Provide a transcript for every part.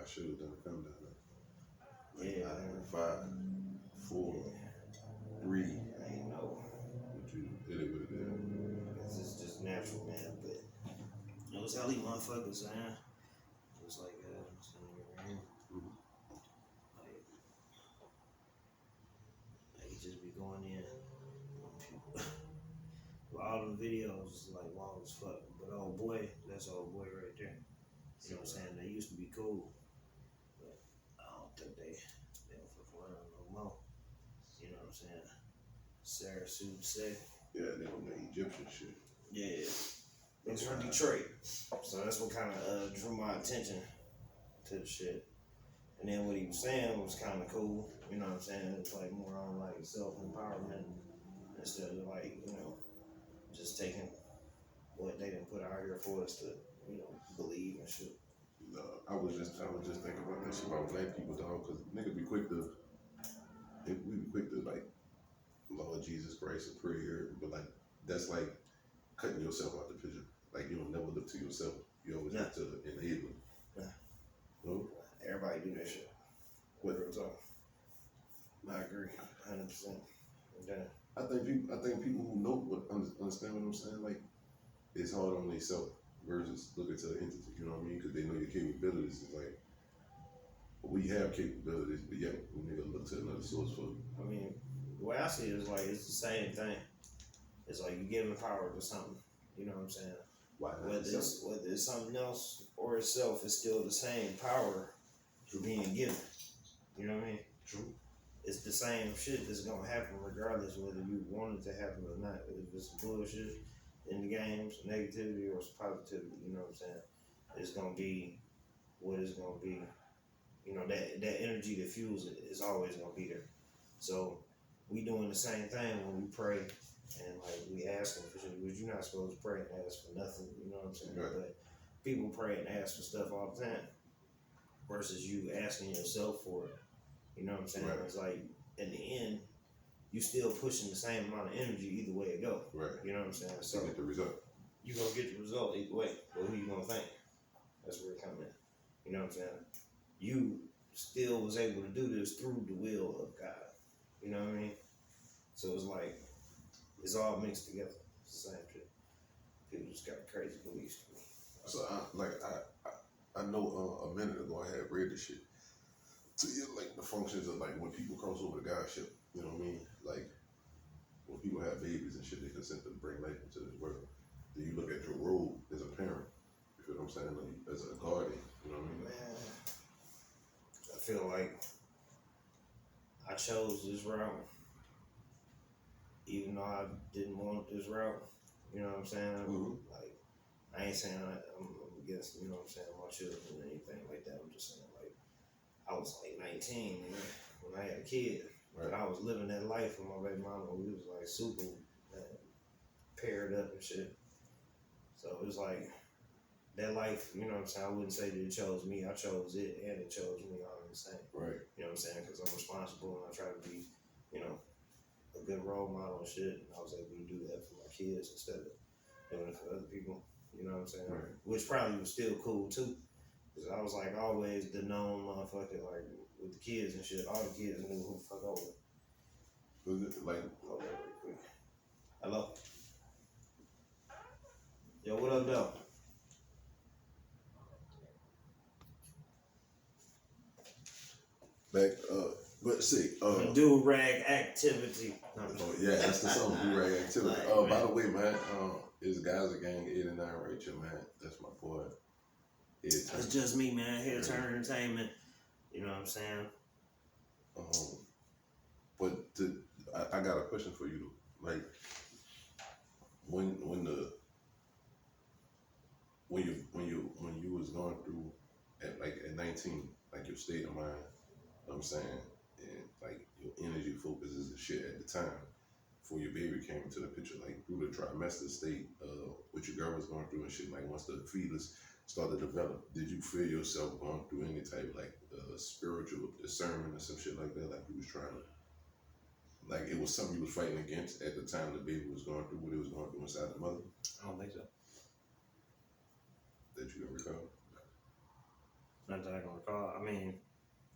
I should have done a countdown. Yeah. 5, 4, 3. I ain't know. But you hit it with it. Because it's just natural, man. But those LE motherfuckers, man. It was like, they just be going in on people. Well, all them videos is like wild as fuck. But old boy, that's old boy right there. You know what I'm saying? They used to be cool. But I don't think they don't fuck around no more. You know what I'm saying? Sarah Sue say. Yeah, they on the Egyptian shit. Yeah. It's from Detroit. So that's what kind of drew my attention to the shit. And then what he was saying was kind of cool. You know what I'm saying? It's like more on like self-empowerment instead of like, you know, just taking what they didn't put out here for us to, you know, believe and shit. I was just thinking about that shit about black people, dog, because niggas be quick to, we be quick to like, Lord Jesus Christ and prayer, but like, that's like cutting yourself out the picture. Like, you don't never look to yourself. You always look to the enabler. No? Everybody do that shit. What? Real talk. I agree, 100%. Okay. I think people who know understand what I'm saying. Like, it's hard on themselves versus looking to the entity. You know what I mean? Because they know your capabilities. It's like we have capabilities, but yet we need to look to another source for. I mean, the way I see it is like it's the same thing. It's like you're giving power to something. You know what I'm saying? Why not? Whether it's something else or itself, it's still the same power being given. You know what I mean? True. It's the same shit that's gonna happen regardless whether you want it to happen or not. If it's bullshit in the games, negativity or it's positivity, you know what I'm saying? It's gonna be what it's gonna be. You know, that energy that fuels it is always gonna be there. So we doing the same thing when we pray and like we asking for shit, which you're not supposed to pray and ask for nothing, you know what I'm saying? Right. But people pray and ask for stuff all the time versus you asking yourself for it. You know what I'm saying? Right. It's like in the end, you still pushing the same amount of energy either way it go. Right. You know what I'm saying? So you get the result. You gonna get the result either way. But who you gonna thank? That's where it comes in. You know what I'm saying? You still was able to do this through the will of God. You know what I mean? So it's like it's all mixed together. It's the same shit. People just got crazy beliefs. So I know a minute ago I had read this shit. So yeah, like the functions of like when people cross over to Godship, you know what I mean? Like when people have babies and shit, they consent to bring life into this world. Then you look at your role as a parent. You feel what I'm saying? Like, as a guardian, you know what I mean? Man, I feel like I chose this route, even though I didn't want this route. You know what I'm saying? Mm-hmm. Like, I ain't saying I'm against, you know what I'm saying, my children or anything like that. I'm just saying, like, I was like 19 when I had a kid. Right. And I was living that life with my baby mama. We was like super paired up and shit. So it was like that life, you know what I'm saying? I wouldn't say that it chose me. I chose it and it chose me all the same. Right. You know what I'm saying? Because I'm responsible and I try to be, you know, a good role model and shit. And I was able to do that for my kids instead of doing it for other people. You know what I'm saying? Right. Which probably was still cool too. Because I was like always the known motherfucker, like with the kids and shit. All the kids knew who the fuck I was. Was it like, Hold on real quick. Hello? Yo, what up, though? back let's see. Do rag activity. No, Oh yeah, that's the song, Do Rag Activity. By the way, man, it's Guys Gang 89 right here, man. That's my boy. It's just me, man. Here, Turn Entertainment. You know what I'm saying? But I got a question for you. Like, when you was going through at 19, like your state of mind, you know what I'm saying, and like your energy focuses and shit at the time before your baby came into the picture, like through the trimester state, what your girl was going through and shit, like once the fetus started to develop, did you feel yourself going through any type of like spiritual discernment or some shit like that, like you was trying to, like it was something you was fighting against at the time the baby was going through what it was going through inside the mother? I don't think so. That you can recall? Not that I can recall. I mean,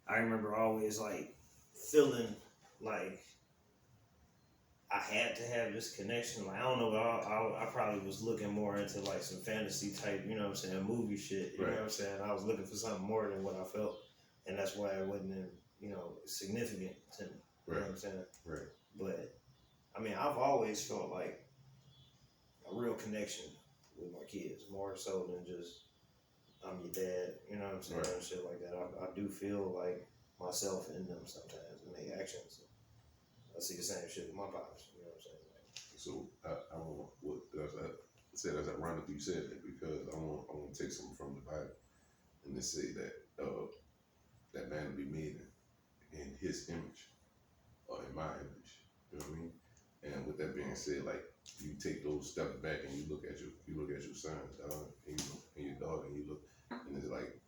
I remember always like feeling like I had to have this connection. Like I don't know, I probably was looking more into like some fantasy type, you know what I'm saying, movie shit. You know what I'm saying? I was looking for something more than what I felt, and that's why it wasn't, significant to me. You know what I'm saying? Right. But I mean, I've always felt like a real connection with my kids, more so than just I'm your dad. You know what I'm saying? Right. And shit like that. I do feel like myself in them sometimes in their actions. I see the same shit with my pops. You know what I'm saying? So I want what I said as ironically you said that because I want to take something from the Bible and they say that that man will be made in his image or in my image. You know what I mean? And with that being said, like you take those steps back and you look at your son, dog, and your daughter, and you look, and it's like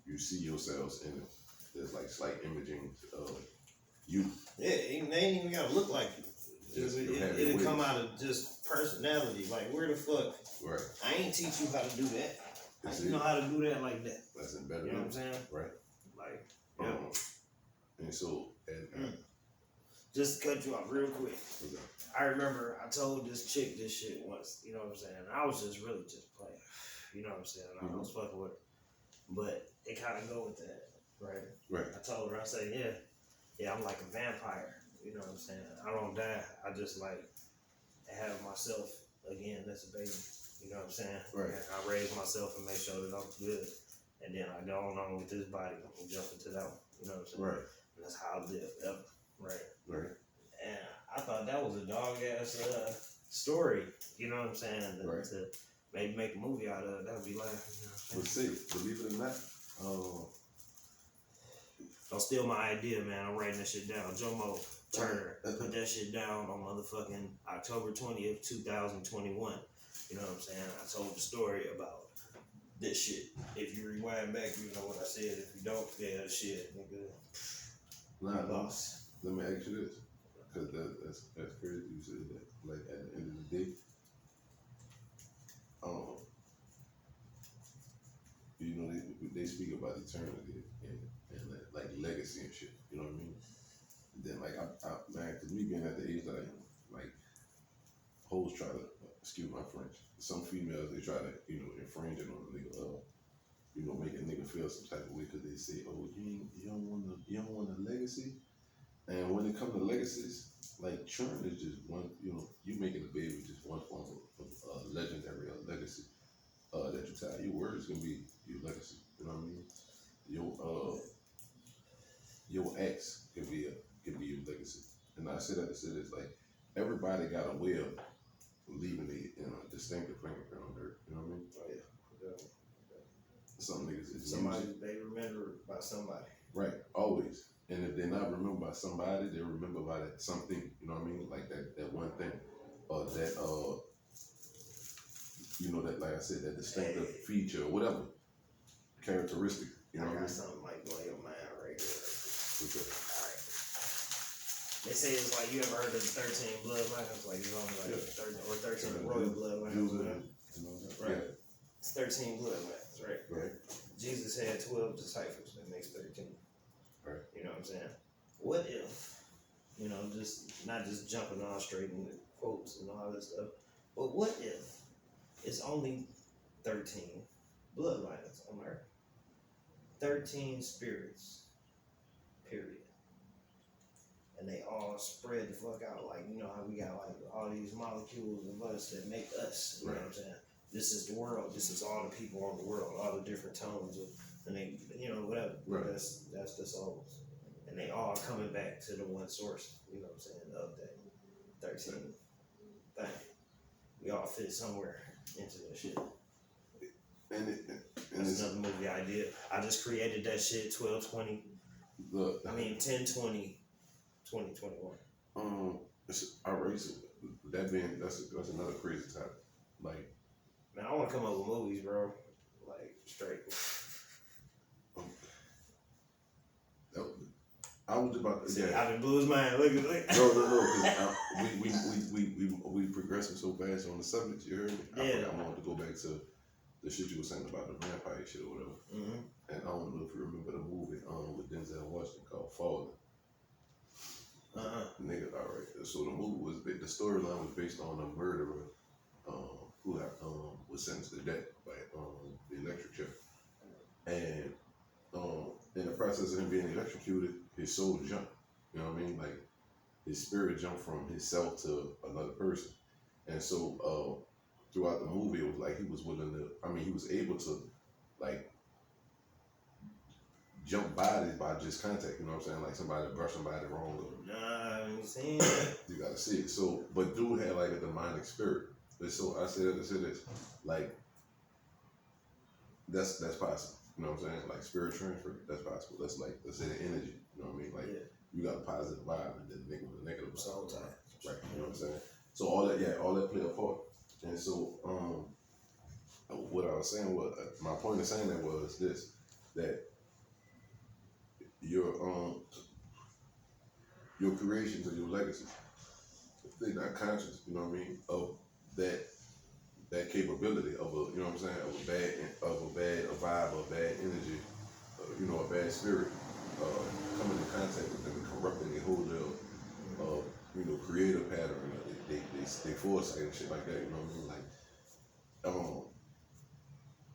you see yourselves in it. There's like slight imaging of you. Yeah, they ain't even gotta look like you. It'll come out of just personality. Like where the fuck? Right. I ain't teach you how to do that. You know how to do that like that. That's embedded. You know what I'm saying? Right. Like, yeah. And so, just to cut you off real quick. Okay. I remember I told this chick this shit once. You know what I'm saying? I was just really just playing. You know what I'm saying? I was fucking with her. But it kind of go with that, right? Right. I told her, I said, yeah, I'm like a vampire. You know what I'm saying? I don't die. I just like have myself again as a baby. You know what I'm saying? Right. And I raise myself and make sure that I'm good. And then I go on with this body and jump into that one. You know what I'm saying? Right. And that's how I live ever. Right. Right. And I thought that was a dog ass story. You know what I'm saying? Right. To maybe make a movie out of it. That would be like, But see, believe it or not, don't steal my idea, man. I'm writing that shit down. Jomo Turner, put that shit down on motherfucking October 20th, 2021. You know what I'm saying? I told the story about this shit. If you rewind back, you know what I said. If you don't, yeah, shit, nigga. Lost. Let me ask you this, because that's crazy. You said that. Like at the end of the day, you know they speak about eternity and like legacy and shit. You know what I mean? And then like I man, because me being at the age that I am, like hoes try to excuse my French. Some females they try to infringe on a nigga, make a nigga feel some type of way because they say, oh you don't want a legacy. And when it comes to legacies, like churn is just one. You making a baby just one form of legendary legacy that you tie. Your word is gonna be your legacy. You know what I mean? Your ex can be your legacy. And I say that to say this, like everybody got a way of leaving a distinctive fingerprint on dirt. You know what I mean? Oh yeah. Some niggas is somebody they remember by somebody. Right, always. And if they're not remembered by somebody, they're remembered by that something. You know what I mean? Like that one thing, or that that, like I said, that distinctive feature or whatever characteristic. You know what I mean? Something like blow your mind right here. Okay. Alright. They say it's like, you ever heard of the 13 bloodlines? Like it's only like 13 royal bloodlines. Right. Yeah. It's 13 bloodlines, right? Right. Jesus had 12 disciples. That makes 13. Right. You know what I'm saying? What if, just not just jumping on straight in the quotes and all this stuff, but what if it's only 13 bloodlines on earth? 13 spirits, period. And they all spread the fuck out. Like, you know how we got like all these molecules of us that make us. You know what I'm saying? This is the world. This is all the people on the world, all the different tones of, and they, whatever. Right. That's the souls. And they all coming back to the one source, you know what I'm saying, of that 13 thing. We all fit somewhere into that shit. That's another movie idea. I just created that shit 12/20. 10/20, 2021. It's outrageous. That's another crazy topic. Like, man, I want to come up with movies, bro. Like straight. I was about to. See, I done blew his mind. Look. No. Because we progressing so fast on the subject. You heard me. Yeah. I wanted to go back to the shit you were saying about the vampire shit or whatever. Mm-hmm. And I don't know if you remember the movie with Denzel Washington called Fallen. Nigga, all right. So the movie was the storyline was based on a murderer who was sentenced to death by the electric chair, and in the process of him being electrocuted, his soul jumped. You know what I mean? Like his spirit jumped from his self to another person, and so throughout the movie, it was like he was willing to. I mean, he was able to like jump bodies by just contact. You know what I'm saying? Like somebody brush somebody wrong. Nah, you seen it. You gotta see it. So, but dude had like a demonic spirit. And so I said this, like that's possible. You know what I'm saying? Like spirit transfer, that's possible. That's like let's say the energy. You know what I mean? Like you got a positive vibe and then nigga with a negative vibe. So tight. Right. You know what I'm saying? So all that play a part. And so what I was saying was my point of saying that was this, that your creations or your legacy, they're not conscious, you know what I mean, of that capability of a, you know what I'm saying, of a vibe, a bad energy, a bad spirit, coming in contact with them and corrupting their whole little, creative pattern, they foresight and shit like that, you know what I mean, like,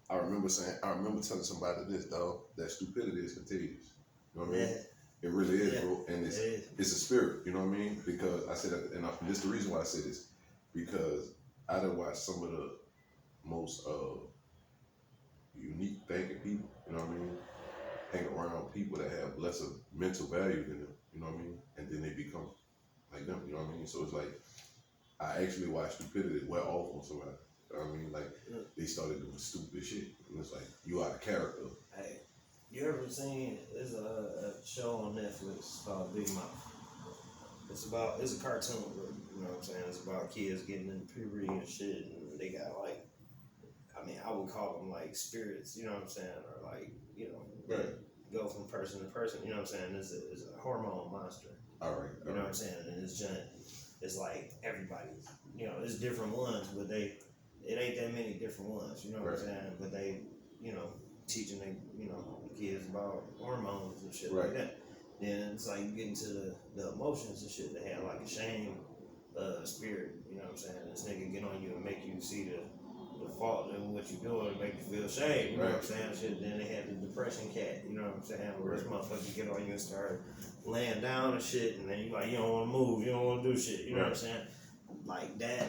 I remember telling somebody this, dog, that stupidity is contagious, you know what I mean? It really is, bro, and it's a spirit, you know what I mean? Because I said that, and this is the reason why I say this, because I done watched some of the most unique thinking people, you know what I mean? Hang around people that have lesser mental value than them, you know what I mean? And then they become like them, you know what I mean? So it's like, I actually watched stupidity wear off on somebody, you know what I mean? Like, they started doing stupid shit, and it's like, you out of character. Hey, you ever seen, there's a show on Netflix called Big Mouth. It's a cartoon, you know what I'm saying? It's about kids getting into puberty and shit, and they got like, I mean, I would call them like spirits, you know what I'm saying? Or like, Right. Go from person to person, you know what I'm saying? It's a hormone monster. All right. You know what I'm saying? And it's like everybody, it's different ones, but it ain't that many different ones, you know what I'm saying? But they, teaching they, the kids about hormones and shit like that. Then it's like you get into the emotions and shit. They have like a shame spirit, you know what I'm saying? This nigga get on you and make you see the fault in what you're doing and make you feel shame, you know what I'm saying? Shit. Then they had the depression cat, you know what I'm saying? Where this motherfucker get on you and start laying down and shit, and then you like, you don't want to move, you don't want to do shit, you know what I'm saying? Like that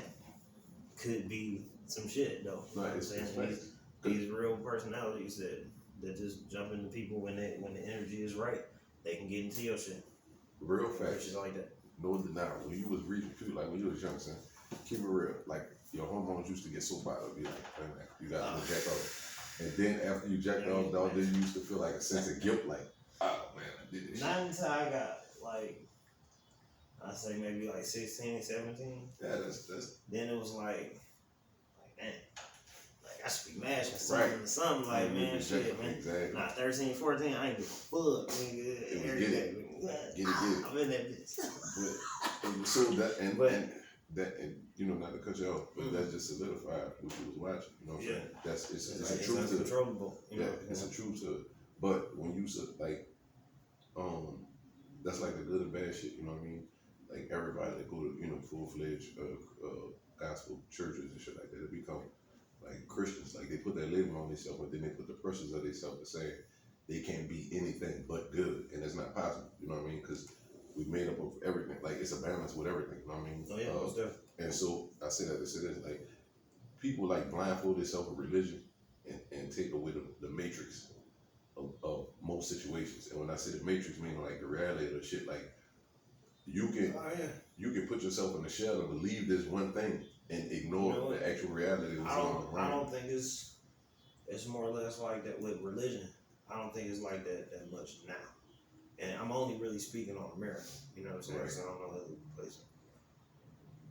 could be some shit though. You know what I'm saying? These real personalities that just jump into people when the energy is right, they can get into your shit. Real facts. Shit like that. No denial. When you was reading too, like when you was young, son, keep it real. Like your hormones used to get so fired up, you like, you got to jack off. And then after you jacked off, dog, then you used to feel like a sense of guilt, like, oh man, I did this. Not until I got like, I say maybe like 16, 17. Yeah, that's. Then it was like, man, like I should be mashing something like, man, shit, man. Exactly. Nah, 13, 14, I ain't give a fuck, nigga. Every day. Get it. I'm in that bitch. But so that and not to cut you off, but that just solidified what you was watching. You know what I'm saying? It's a truth to it. It's a truth to it. But when you like, that's like the good and bad shit. You know what I mean? Like everybody that go to full-fledged gospel churches and shit like that, they become like Christians. Like they put that label on themselves, but then they put the pressures of themselves to say they can't be anything but good, and it's not possible. You know what I mean? Because we made up of everything. Like it's a balance with everything. You know what I mean? Oh yeah, most definitely. And so I say that to say this, like people like blindfold themselves with religion and take away the matrix of most situations. And when I say the matrix, meaning like the reality of the shit, like you can put yourself in the shell and believe this one thing and ignore the actual reality that's going on. I don't think it's more or less like that with religion. I don't think it's like that much now. And I'm only really speaking on America, you know what I'm saying? So I don't know other places.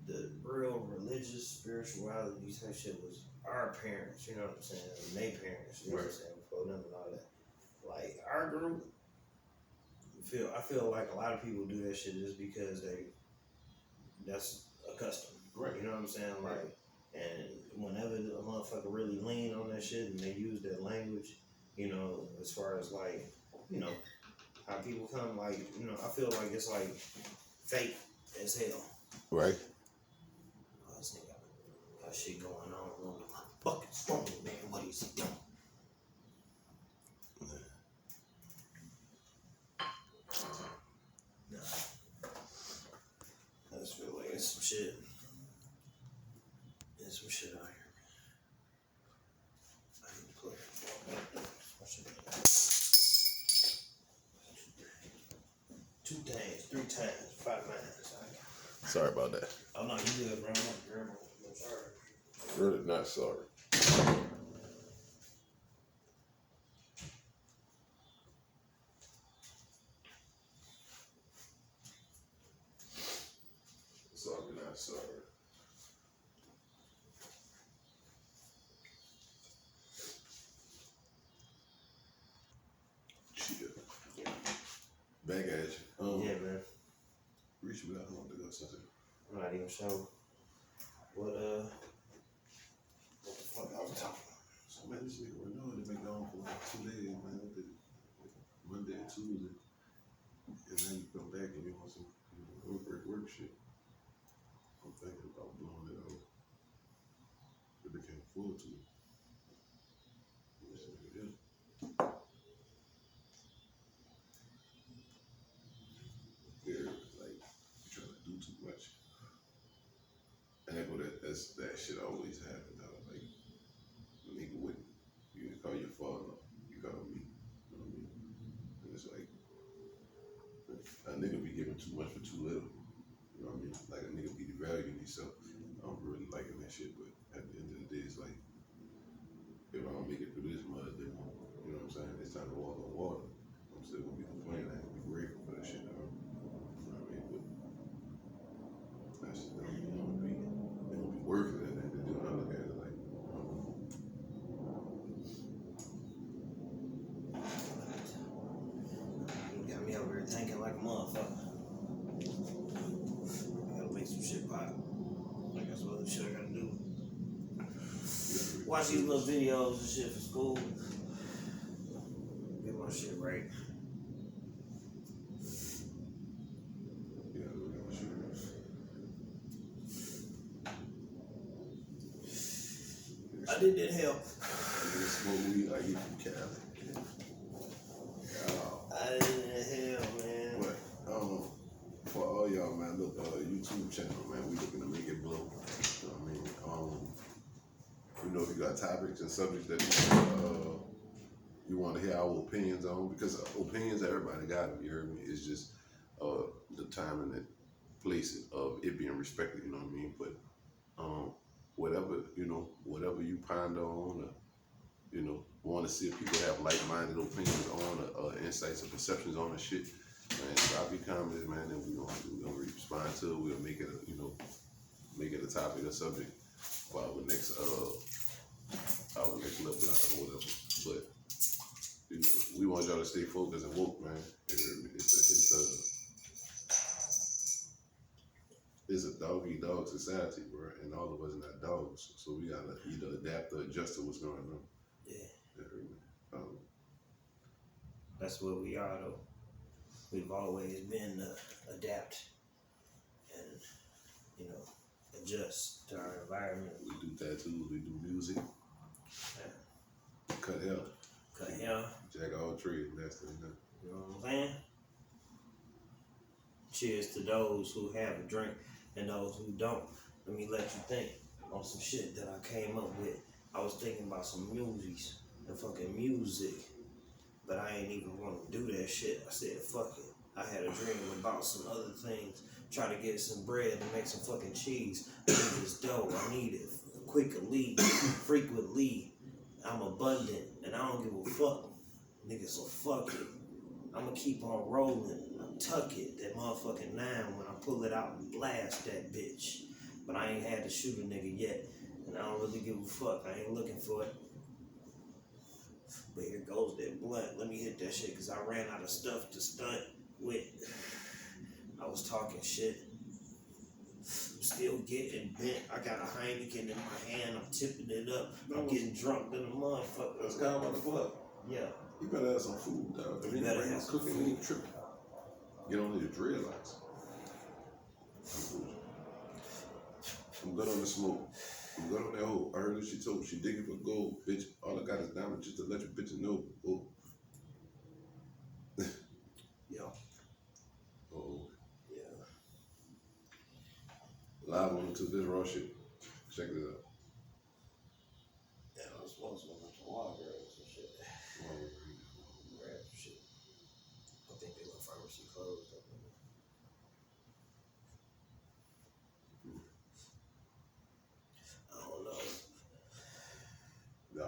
The real religious spirituality type shit was our parents, you know what I'm saying? And their parents, you know what I'm saying? Before them and all that. Like our group, I feel like a lot of people do that shit just because that's a custom. Right. You know what I'm saying? Like And whenever a motherfucker really lean on that shit and they use that language, you know, as far as like, you know, how people come, like, you know, I feel like it's like fake as hell. Right. Oh, this nigga got shit going on. What the fuck is wrong, man? What is he doing? Nah. I just feel like it's some shit. There's some shit out here. I need to clear it. Two things, 3 times, 5 minutes. Sorry about that. Oh no, you good, bro. I'm sorry. Really not sorry. Sorry, not sorry. Shit. Back at you. Yeah, man. Reach me out home to go something. I'm not even sure what the fuck I was talking about. So man, this nigga Ronaldo been gone for like 2 days, man. Monday and Tuesday. And then you come back and you want some work shit. I'm thinking about blowing it out. But they can't afford to. This nigga is. Yeah, like you trying to do too much. And that shit always happen though. Like a nigga wouldn't you didn't call your father, you call me. You know what I mean? And it's like a nigga be giving too much for too little. You know what I mean? Like a nigga be devaluing himself. I'm really liking that shit, but at the end of the day, it's like if I don't make it through this mud, then you know what I'm saying? It's time to walk on water. I'm still gonna be complaining. I ain't gonna be grateful for that shit. You know what I mean? But that shit don't be worth it. And then I look at it like, You got me over here thinking like a motherfucker. I gotta make some shit pop. Like that's what other shit I gotta do. Watch these little videos and shit for school. Get my shit right. yeah, look at my shit. I did that help. I nigga smoke weed like you from Cali. I did that help, man. But for all y'all, man, look, YouTube channel, man, we looking to make it blow. You know what I mean? You know, if you got topics and subjects that you want to hear our opinions on, because opinions everybody got them. You heard me? It's just the time and the place of it being respected. You know what I mean? But whatever you ponder on, or want to see if people have like-minded opinions on, or insights or perceptions on the shit, man, drop your comments, man, and we're gonna respond to it. We'll make it make it a topic or subject for our next little block or whatever. But we want y'all to stay focused and woke, man. It's a dog-eat-dog society, bro, and all of us are not dogs, so we gotta either adapt or adjust to what's going on. Yeah. Um, That's what we are, though. We've always been adapt and, adjust to our environment. we do tattoos, we do music, Yeah. cut hair, jack all trades, that's the thing. You know what I'm saying? Cheers to those who have a drink and those who don't. Let me let you think on some shit that I came up with. I was thinking about some movies and fucking music, but I ain't even want to do that shit. I said, fuck it. I had a dream about some other things, try to get some bread and make some fucking cheese. I need this dough. I need it quickly, frequently. I'm abundant, and I don't give a fuck. Nigga, so fuck it. I'ma keep on rolling. I'll tuck it, that motherfucking 9 when I pull it out and blast that bitch. But I ain't had to shoot a nigga yet, and I don't really give a fuck. I ain't looking for it. But here goes that blunt. Let me hit that shit, because I ran out of stuff to stunt with. I was talking shit. still getting bent. I got a Heineken in my hand. I'm tipping it up. I'm getting drunk than a motherfucker. That's kind of what the fuck. Yeah. You better have some food, dog. You better have some cooking, food. you ain't tripping. Get on your dreadlocks. I'm good on the smoke. I'm good on that hoe. I heard that she told she digging for gold, bitch. All I got is diamonds just to let your bitches know. Oh. Yeah. Oh. Yeah. Live on to this raw shit. Check this out. Yeah, I was supposed to go to water or some shit. Grab some shit. I think they went pharmacy closed. I don't know. I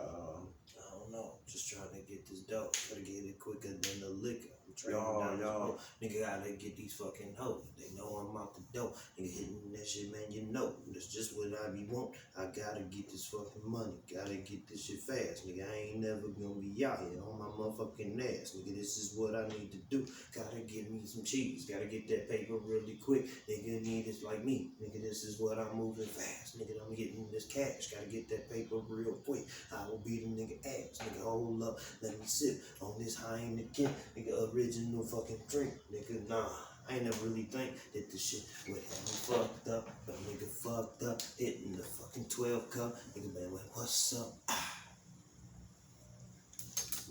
don't know. Just trying to get this dope. Gotta get it quicker than the liquor. I'm trying Y'all. Nigga gotta get these fucking hoes. They know I'm out the door. Nigga hitting that shit, man, you know. That's just what I be want. I gotta get this fucking money. Gotta get this shit fast. Nigga, I ain't never gonna be out here on my motherfucking ass. Nigga, this is what I need to do. Gotta get me some cheese. Gotta get that paper really quick. Nigga, need it like me. Nigga, this is what I'm moving fast. Nigga, I'm getting this cash. Gotta get that paper real quick. I will beat a nigga ass. Nigga, hold up. Let me sip on this Heineken. Nigga, original fucking drink. Nigga, nah. I ain't never really think that this shit would have me fucked up. But nigga fucked up. Hitting the fucking 12 cup. Nigga, man, what's up?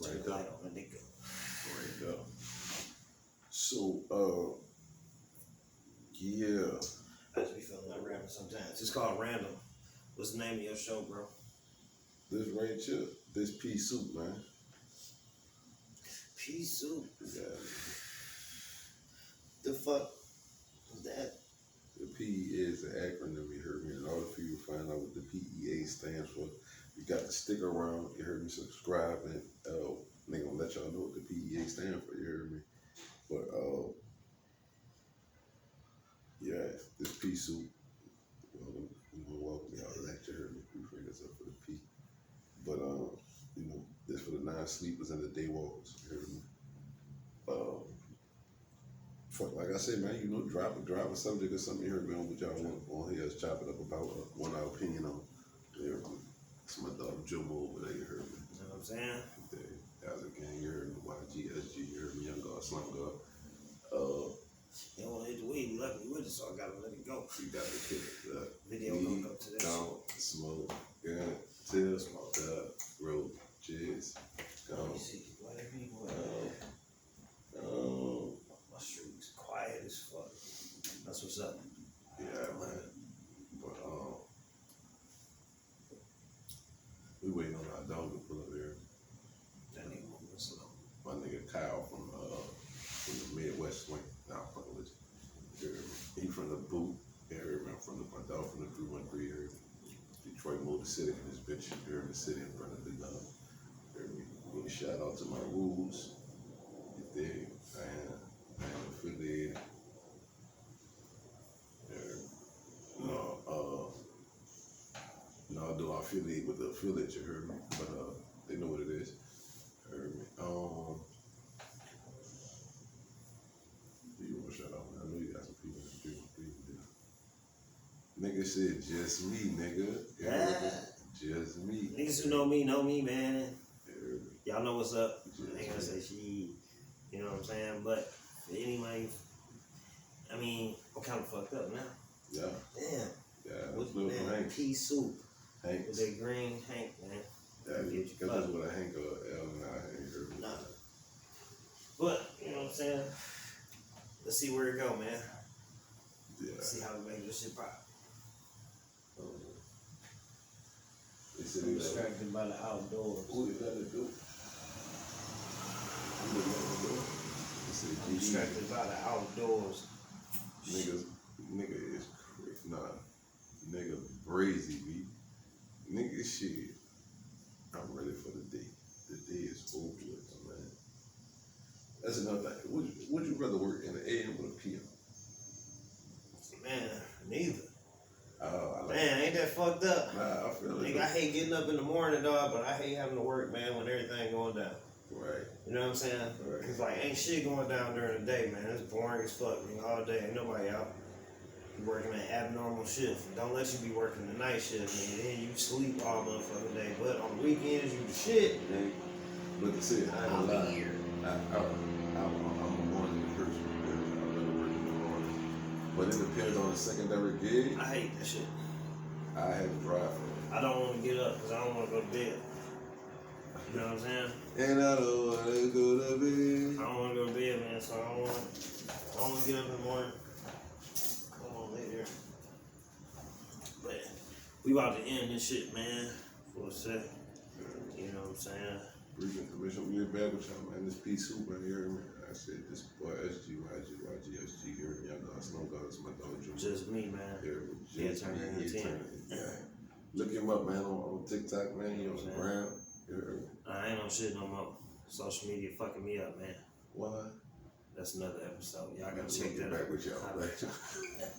Right Light up. on a nigga. Right up. So, yeah. I just be feeling like rapping sometimes. It's called Random. What's the name of your show, bro? This right here, this pea soup, man. Pea soup. Yeah. The fuck is that? The P.E.A is an acronym, you heard me. In order for you to find out what the P.E.A stands for, you got to stick around, you heard me, subscribe, and they gonna let y'all know what the P.E.A stands for, you heard me. But, yeah, this pea soup, we gonna welcome y'all back, you heard me. We bring this up for the P. But, you know, this for the non-sleepers and the day walkers, you heard me. Fuck, like I said, man, you know, drop a subject or something you heard me on what y'all want on here. Let's chop it up about one our opinion on. You heard me. It's my dog Jomo over there, you heard me. You know what I'm saying? Guys again, you heard me. YGSG, you heard me. Young God, Slum God. You don't want to hit the weed, you left me with it, so I gotta let it go. You got to kill it. Video gonna go to that don't shit. smoke, gun, till, road, jizz, Let gone. me see. Why the people my street's quiet as fuck. That's what's up. Yeah, man. But, we waiting on our dog to pull up here. That nigga moving slow. My nigga Kyle from the Midwest swing. Nah, I'm fucking with you. He from the boot. You heard me. I'm from my dog from the 313. You heard me. Detroit Motor City in this bitch. You heard me. City in front of the gun. You heard me. Give a shout out to my rules. You dig? I am affiliated. You heard me. No, I do affiliate with the affiliate. You heard me. But they know what it is. You heard me. You want to shout out, man? I know you got some people in the 313. Nigga said, just me, nigga. Yeah. Just me. Niggas who know me, man. Y'all know what's up. I ain't gonna say she, you know what I'm saying? But anyway, I mean, I'm kind of fucked up now. Yeah. Damn. Yeah. What's Little man? Hank. Pea soup. Hank. With that green Hank, man. Yeah, because that's what a Hank or L and I ain't heard of. Nah. But, you know what I'm saying? Let's see where it go, man. Yeah. Let's see how we make this shit pop. They said I'm distracted by the outdoors. Who you gotta do? Who you gotta do? They said, I'm distracted by the outdoors. Nigga is crazy. Nah. Nigga brazy, B. Nigga shit. I'm ready for the day. The day is over with, man. That's another thing. Would you rather work in the AM or the PM? Man, neither. Oh, Man, ain't that fucked up? Nah, I feel it. Nigga, I hate getting up in the morning, dog, but I hate having to work, man, when everything going down. Right. You know what I'm saying? Right. Cause like ain't shit going down during the day, man. It's boring as fuck, nigga, all day. Ain't nobody out. You working an abnormal shift. Don't let you be working the night shift, and then you sleep all motherfucking day. But on the weekends, you the shit. Man, but to say, I ain't I'll gonna be lie. here. I'm a morning person. I rather work in the morning. But it depends on the secondary gig. I hate that shit. I have to drive for it. I don't want to get up because I don't want to go to bed. You know what I'm saying? And I don't want to go to bed. I don't want to go to bed, man. So I don't want to get up in the morning. I don't want to lay there. But we about to end this shit, man. For a second. You know what I'm saying? Briefing commission, we're back with y'all, man. This P Soup right here, man. I said this boy SG, YG, SG here. Y'all know it's no God, it's my dog Junior. Just me, man. Yeah, just turn me, it into 10. Yeah. Look him up, man, on TikTok, man. He on the ground. I ain't on shit no more. Social media fucking me up, man. Why? That's another episode. Y'all gotta check Get that back out. with y'all.